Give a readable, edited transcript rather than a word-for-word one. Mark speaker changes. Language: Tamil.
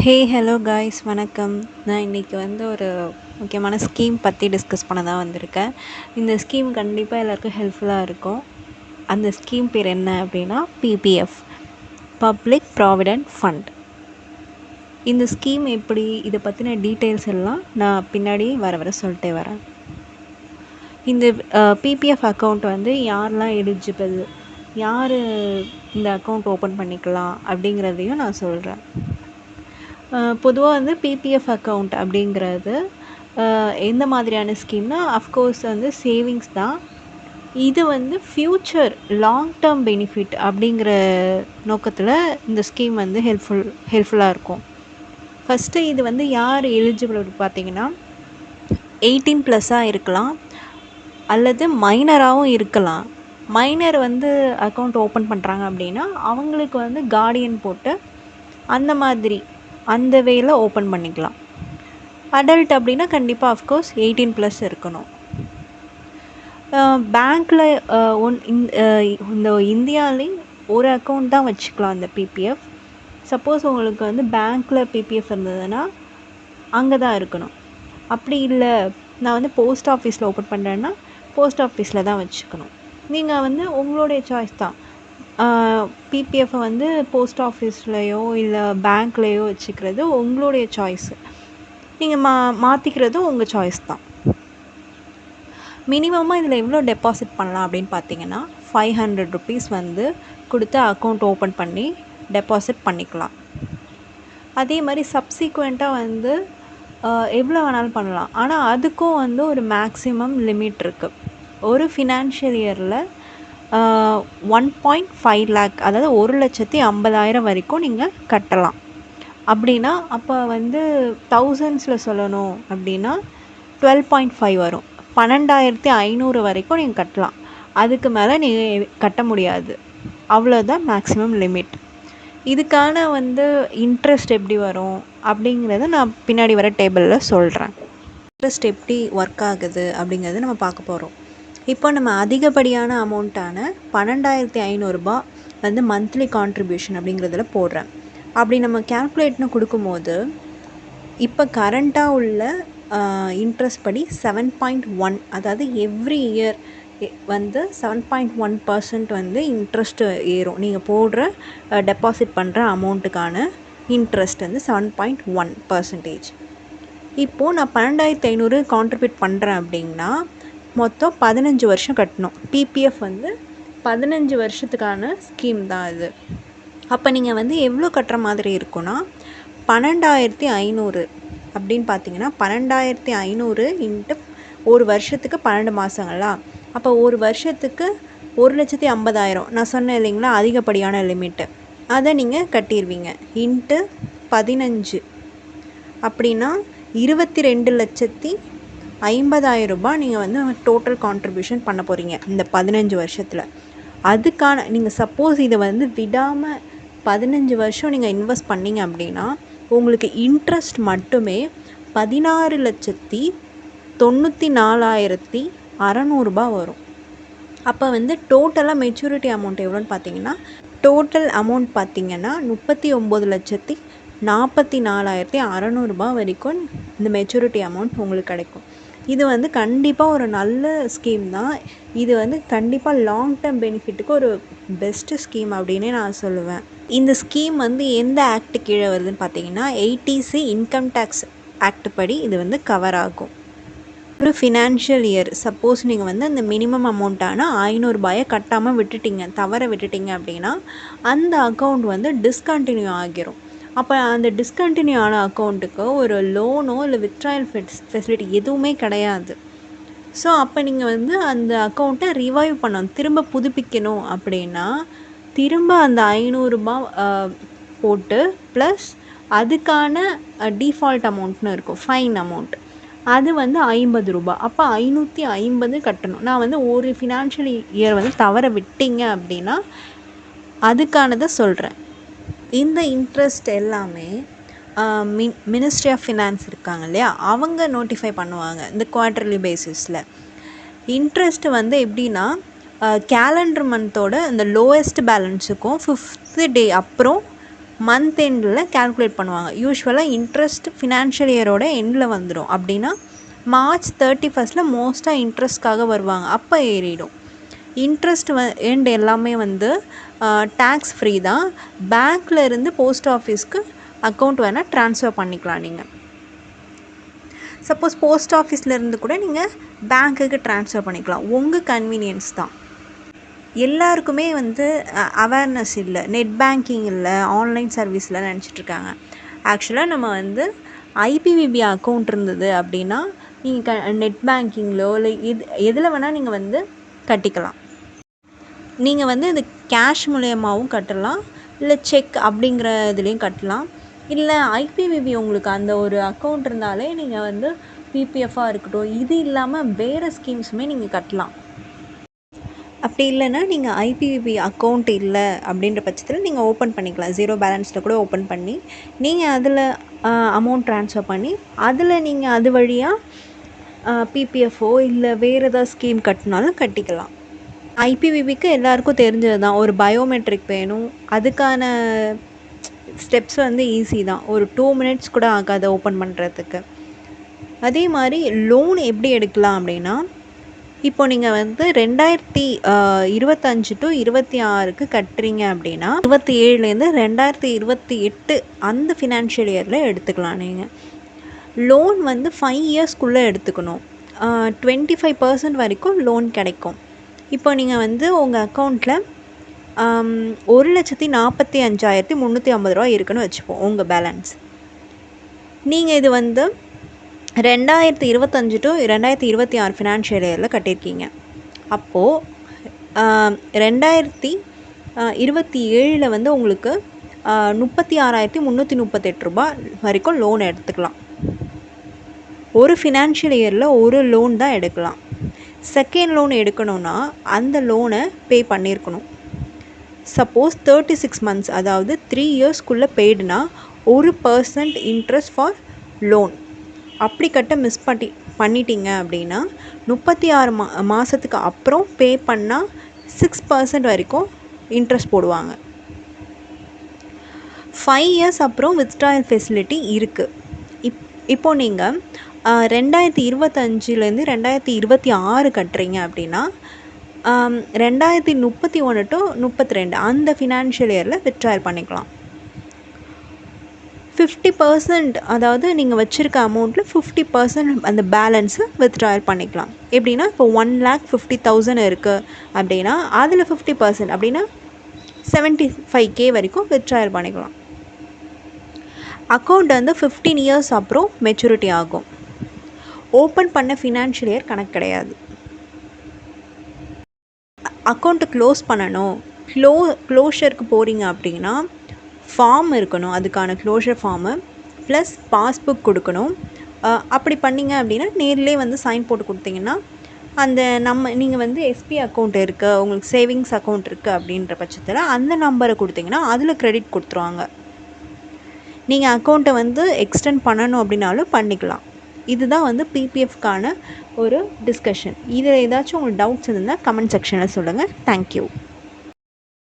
Speaker 1: ஹே ஹலோ காய்ஸ் வணக்கம். நான் இன்றைக்கி ஒரு முக்கியமான ஸ்கீம் பற்றி டிஸ்கஸ் பண்ண தான் வந்திருக்கேன். இந்த ஸ்கீம் கண்டிப்பாக எல்லாருக்கும் ஹெல்ப்ஃபுல்லாக இருக்கும். அந்த ஸ்கீம் பேர் என்ன அப்படின்னா பிபிஎஃப், பப்ளிக் ப்ராவிடென்ட் ஃபண்ட். இந்த ஸ்கீம் எப்படி, இதை பற்றின டீட்டெயில்ஸ் எல்லாம் நான் பின்னாடி வர சொல்லிட்டே வரேன். இந்த பிபிஎஃப் அக்கௌண்ட் யாரெலாம் எலிஜிபிள், யார் இந்த அக்கௌண்ட் ஓப்பன் பண்ணிக்கலாம் அப்படிங்கிறதையும் நான் சொல்கிறேன். பொதுவாக பிபிஎஃப் அக்கௌண்ட் அப்படிங்கிறது எந்த மாதிரியான ஸ்கீம்னா, அஃப்கோர்ஸ் சேவிங்ஸ் தான். இது ஃப்யூச்சர் லாங் டேர்ம் பெனிஃபிட் அப்படிங்கிற நோக்கத்தில் இந்த ஸ்கீம் ஹெல்ப்ஃபுல்லாக இருக்கும். ஃபஸ்ட்டு இது யார் எலிஜிபிள் பார்த்தீங்கன்னா, 18+ இருக்கலாம் அல்லது மைனராகவும் இருக்கலாம். மைனர் அக்கௌண்ட் ஓப்பன் பண்ணுறாங்க அப்படின்னா அவங்களுக்கு கார்டியன் போட்டு அந்த வேல ஓப்பன் பண்ணிக்கலாம். அடல்ட் அப்படின்னா கண்டிப்பாக அஃப்கோர்ஸ் 18+ இருக்கணும். பேங்க்கில் இந்த இந்தியாவிலே ஒரு அக்கௌண்ட் தான் வச்சுக்கலாம் அந்த பிபிஎஃப். சப்போஸ் உங்களுக்கு பேங்க்கில் பிபிஎஃப் இருந்ததுன்னா அங்கே தான் இருக்கணும். அப்படி இல்லை, நான் போஸ்ட் ஆஃபீஸில் ஓப்பன் பண்ணுறேன்னா போஸ்ட் ஆஃபீஸில் தான் வச்சுக்கணும். நீங்கள் உங்களுடைய சாய்ஸ் தான். பிபிஎஃப்பை போஸ்ட் ஆஃபீஸ்லேயோ இல்லை பேங்க்லேயோ வச்சுக்கிறது உங்களுடைய சாய்ஸு. நீங்கள் மாற்றிக்கிறதும் உங்கள் சாய்ஸ் தான். மினிமமாக இதில் எவ்வளோ டெபாசிட் பண்ணலாம் அப்படின்னு பார்த்தீங்கன்னா, 500 rupees கொடுத்து அக்கௌண்ட் ஓப்பன் பண்ணி டெபாசிட் பண்ணிக்கலாம். அதே மாதிரி சப்சிக்வெண்ட்டாக எவ்வளோ வேணாலும் பண்ணலாம். ஆனால் அதுக்கும் ஒரு மேக்ஸிமம் லிமிட் இருக்குது. ஒரு ஃபினான்ஷியல் இயரில் 1.5 lakh, அதாவது 1,50,000 வரைக்கும் நீங்கள் கட்டலாம். அப்படின்னா அப்போ தௌசண்ட்ஸில் சொல்லணும் அப்படின்னா 12.5 வரும். 12,500 வரைக்கும் நீங்கள் கட்டலாம். அதுக்கு மேலே நீங்கள் கட்ட முடியாது. அவ்வளோதான் மேக்ஸிமம் லிமிட். இதுக்கான இன்ட்ரெஸ்ட் எப்படி வரும் அப்படிங்கிறத நான் பின்னாடி வர டேபிளில் சொல்கிறேன். இன்ட்ரெஸ்ட் எப்படி ஒர்க் ஆகுது அப்படிங்கிறத நம்ம பார்க்க போகிறோம். இப்போ நம்ம அதிகப்படியான அமௌண்ட்டான 12,500 மந்த்லி கான்ட்ரிபியூஷன் அப்படிங்கிறதுல போடுறேன். அப்படி நம்ம கேல்குலேட்னு கொடுக்கும்போது இப்போ கரண்ட்டாக உள்ள இன்ட்ரெஸ்ட் படி 7.1, அதாவது எவ்ரி இயர் 7.1% இன்ட்ரெஸ்ட்டு ஏறும். நீங்கள் போடுற டெபாசிட் பண்ணுற அமௌண்ட்டுக்கான இன்ட்ரெஸ்ட் 7.1%. இப்போது நான் 12,500 கான்ட்ரிபியூட் பண்ணுறேன் அப்படின்னா மொத்தம் 15 வருஷம் கட்டணும். பிபிஎஃப் 15 வருஷத்துக்கான ஸ்கீம் தான் இது. அப்போ நீங்கள் எவ்வளோ கட்டுற மாதிரி இருக்குன்னா, 12,500 அப்படின்னு பார்த்தீங்கன்னா 12,500 இன்ட்டு ஒரு வருஷத்துக்கு 12 மாதங்களா, அப்போ ஒரு வருஷத்துக்கு 1,50,000 நான் சொன்னேன் இல்லைங்களா, அதிகப்படியான லிமிட்டு, அதை நீங்கள் கட்டிடுவீங்க. இன்ட்டு 15 அப்படின்னா 22,50,000 நீங்கள் டோட்டல் கான்ட்ரிபியூஷன் பண்ண போகிறீங்க இந்த 15 வருஷத்தில். அதுக்கான நீங்கள் சப்போஸ் இதை விடாமல் 15 வருஷம் நீங்கள் இன்வெஸ்ட் பண்ணிங்க அப்படின்னா உங்களுக்கு இன்ட்ரெஸ்ட் மட்டுமே 16,94,600 வரும். அப்போ டோட்டலாக மெச்சூரிட்டி அமௌண்ட் எவ்வளோன்னு பார்த்தீங்கன்னா, டோட்டல் அமௌண்ட் பார்த்தீங்கன்னா 39,44,600 வரைக்கும் இந்த மெச்சூரிட்டி அமௌண்ட் உங்களுக்கு கிடைக்கும். இது கண்டிப்பாக ஒரு நல்ல ஸ்கீம் தான். இது கண்டிப்பாக லாங் டேர்ம் பெனிஃபிட்டுக்கு ஒரு பெஸ்ட்டு ஸ்கீம் அப்படின்னே நான் சொல்லுவேன். இந்த ஸ்கீம் எந்த ஆக்ட் கீழே வருதுன்னு பார்த்தீங்கன்னா, 80C இன்கம் டேக்ஸ் ஆக்ட் படி இது கவர் ஆகும். ஒரு ஃபினான்ஷியல் இயர் சப்போஸ் நீங்கள் அந்த மினிமம் அமௌண்ட்டான 500 கட்டாமல் தவற விட்டுட்டீங்க அப்படின்னா அந்த அக்கௌண்ட் டிஸ்கண்டினியூ ஆகிரும். அப்போ அந்த டிஸ்கண்டினியூ ஆன அக்கௌண்ட்டுக்கு ஒரு லோனோ இல்லை வித்ட்ராயல் ஃபெசிலிட்டி எதுவுமே கிடையாது. ஸோ அப்போ நீங்கள் அந்த அக்கௌண்ட்டை ரிவைவ் பண்ணணும், திரும்ப புதுப்பிக்கணும் அப்படின்னா திரும்ப அந்த 500 போட்டு ப்ளஸ் அதுக்கான டிஃபால்ட் அமௌண்ட்னு இருக்கும், ஃபைன் அமௌண்ட், அது 50 அப்போ 550 கட்டணும். நான் ஒரு ஃபினான்ஷியல் இயர் தவற விட்டீங்க அப்படின்னா அதுக்கானதை சொல்கிறேன். இந்த இன்ட்ரெஸ்ட் எல்லாமே மினிஸ்ட்ரி ஆஃப் ஃபினான்ஸ் இருக்காங்க இல்லையா, அவங்க நோட்டிஃபை பண்ணுவாங்க இந்த குவார்ட்டர்லி பேசிஸில். இன்ட்ரெஸ்ட் எப்படின்னா கேலண்டர் மந்தோட இந்த லோவஸ்ட் பேலன்ஸுக்கும் 5th டே அப்புறம் மந்த் எண்டில் கால்குலேட் பண்ணுவாங்க. யூஸ்வலாக இன்ட்ரெஸ்ட் ஃபினான்ஷியல் இயரோட எண்டில் வந்துடும். அப்படின்னா மார்ச் 31 மோஸ்ட்டாக இன்ட்ரெஸ்ட்காக வருவாங்க. அப்போ ஏறிடும். இன்ட்ரெஸ்ட் எண்ட் எல்லாமே வந்து டேக்ஸ் ஃப்ரீ தான். பேங்க்கில் இருந்து போஸ்ட் ஆஃபீஸ்க்கு அக்கௌண்ட் வேணால் ட்ரான்ஸ்ஃபர் பண்ணிக்கலாம். நீங்கள் சப்போஸ் போஸ்ட் ஆஃபீஸ்லேருந்து கூட நீங்கள் பேங்க்குக்கு ட்ரான்ஸ்ஃபர் பண்ணிக்கலாம். உங்கள் கன்வீனியன்ஸ் தான். எல்லாருக்குமே வந்து அவேர்னஸ் இல்லை, நெட் பேங்கிங் இல்லை, ஆன்லைன் சர்வீஸில் நினச்சிட்ருக்காங்க. ஆக்சுவலாக நம்ம வந்து ஐபிபிபி அக்கௌண்ட் இருந்தது அப்படின்னா நீங்கள் நெட் பேங்கிங்கிலோ இல்லை எதில் வேணால் நீங்கள் வந்து கட்டிக்கலாம். நீங்கள் வந்து இது கேஷ் மூலயமாவும் கட்டலாம், இல்லை செக் அப்படிங்கிற இதுலேயும் கட்டலாம். இல்லை ஐபிபிபி உங்களுக்கு அந்த ஒரு அக்கௌண்ட் இருந்தாலே நீங்கள் வந்து பிபிஎஃபாக இருக்கட்டும், இது இல்லாமல் வேறு ஸ்கீம்ஸுமே நீங்கள் கட்டலாம். அப்படி இல்லைன்னா நீங்கள் ஐபிபிபி அக்கௌண்ட் இல்லை அப்படின்ற பட்சத்தில் நீங்கள் ஓப்பன் பண்ணிக்கலாம். 0 பேலன்ஸில் கூட ஓப்பன் பண்ணி நீங்கள் அதில் அமௌண்ட் ட்ரான்ஸ்ஃபர் பண்ணி அதில் நீங்கள் அது வழியாக பிபிஎஃப்ஓ இல்லை வேறு ஏதாவது ஸ்கீம் கட்டினாலும் கட்டிக்கலாம். ஐபிபிபிக்கு எல்லாருக்கும் தெரிஞ்சது தான். ஒரு பயோமெட்ரிக் வேணும். அதுக்கான ஸ்டெப்ஸ் வந்து ஈஸி தான். ஒரு 2 மினிட்ஸ் கூட ஆகாது ஓப்பன் பண்ணுறதுக்கு. அதே மாதிரி லோன் எப்படி எடுக்கலாம் அப்படின்னா, இப்போ நீங்கள் வந்து 2025 to 26க்கு கட்டுறீங்க அப்படின்னா 27லேருந்து 2028 அந்த ஃபினான்ஷியல் இயரில் எடுத்துக்கலாம். நீங்கள் லோன் வந்து 5 இயர்ஸ்க்குள்ளே எடுத்துக்கணும். 25% வரைக்கும் லோன் கிடைக்கும். இப்போ நீங்கள் வந்து உங்கள் அக்கௌண்ட்டில் 1,45,350 ரூபா இருக்குன்னு வச்சுப்போம் உங்கள் பேலன்ஸ். நீங்கள் இது வந்து 2025 to 2026 ஃபினான்ஷியல் இயரில் கட்டியிருக்கீங்க. அப்போது 2027 வந்து உங்களுக்கு 36,338 ரூபா வரைக்கும் லோன் எடுத்துக்கலாம். ஒரு ஃபினான்ஷியல் இயரில் ஒரு லோன் தான் எடுக்கலாம். செகண்ட் லோன் எடுக்கணுன்னா அந்த லோனை பே பண்ணியிருக்கணும். சப்போஸ் 36 months அதாவது 3 இயர்ஸ்க்குள்ளே பெய்டுனா 1% இன்ட்ரெஸ்ட் ஃபார் லோன். அப்படி கட்ட மிஸ் பண்ணிட்டீங்க அப்படின்னா 36 மாதத்துக்கு அப்புறம் பே பண்ணால் 6% வரைக்கும் இன்ட்ரெஸ்ட் போடுவாங்க. 5 இயர்ஸ் அப்புறம் வித்ட்ராயல் ஃபெசிலிட்டி இருக்குது. இப்போது நீங்கள் 2025லேருந்து 2026 கட்டுறீங்க அப்படின்னா 2031 to 32 அந்த ஃபினான்ஷியல் இயரில் வித்ட்ராயல் பண்ணிக்கலாம். 50% அதாவது நீங்கள் வச்சுருக்க அமௌண்ட்டில் 50% அந்த பேலன்ஸை வித்ட்ராயல் பண்ணிக்கலாம். எப்படின்னா இப்போ 1,50,000 இருக்குது அப்படின்னா அதில் 50% அப்படின்னா 75K வரைக்கும் வித்ட்ராயல் பண்ணிக்கலாம். அக்கௌண்ட் வந்து 15 இயர்ஸ் அப்புறம் மெச்சூரிட்டி ஆகும். ஓப்பன் பண்ண ஃபினான்ஷியல் இயர் கணக்கு கிடையாது. அக்கௌண்ட்டு க்ளோஸ் பண்ணணும், க்ளோஷருக்கு போகிறீங்க அப்படின்னா ஃபார்ம் இருக்கணும். அதுக்கான க்ளோஷர் ஃபார்மு ப்ளஸ் பாஸ்புக் கொடுக்கணும். அப்படி பண்ணிங்க அப்படின்னா நேரிலே வந்து சைன் போட்டு கொடுத்தீங்கன்னா அந்த நீங்கள் வந்து எஸ்பி அக்கௌண்ட் இருக்குது, உங்களுக்கு சேவிங்ஸ் அக்கௌண்ட் இருக்குது அப்படின்ற பட்சத்தில் அந்த நம்பரை கொடுத்தீங்கன்னா அதில் க்ரெடிட் கொடுத்துருவாங்க. நீங்கள் அக்கௌண்ட்டை வந்து எக்ஸ்டெண்ட் பண்ணணும் அப்படின்னாலும் பண்ணிக்கலாம். இதுதான் வந்து பிபிஎஃப்கான ஒரு டிஸ்கஷன். இதில் ஏதாச்சும் உங்களுக்கு டவுட்ஸ் இருந்தால் கமெண்ட் செக்ஷனில் சொல்லுங்கள். தேங்க்யூ.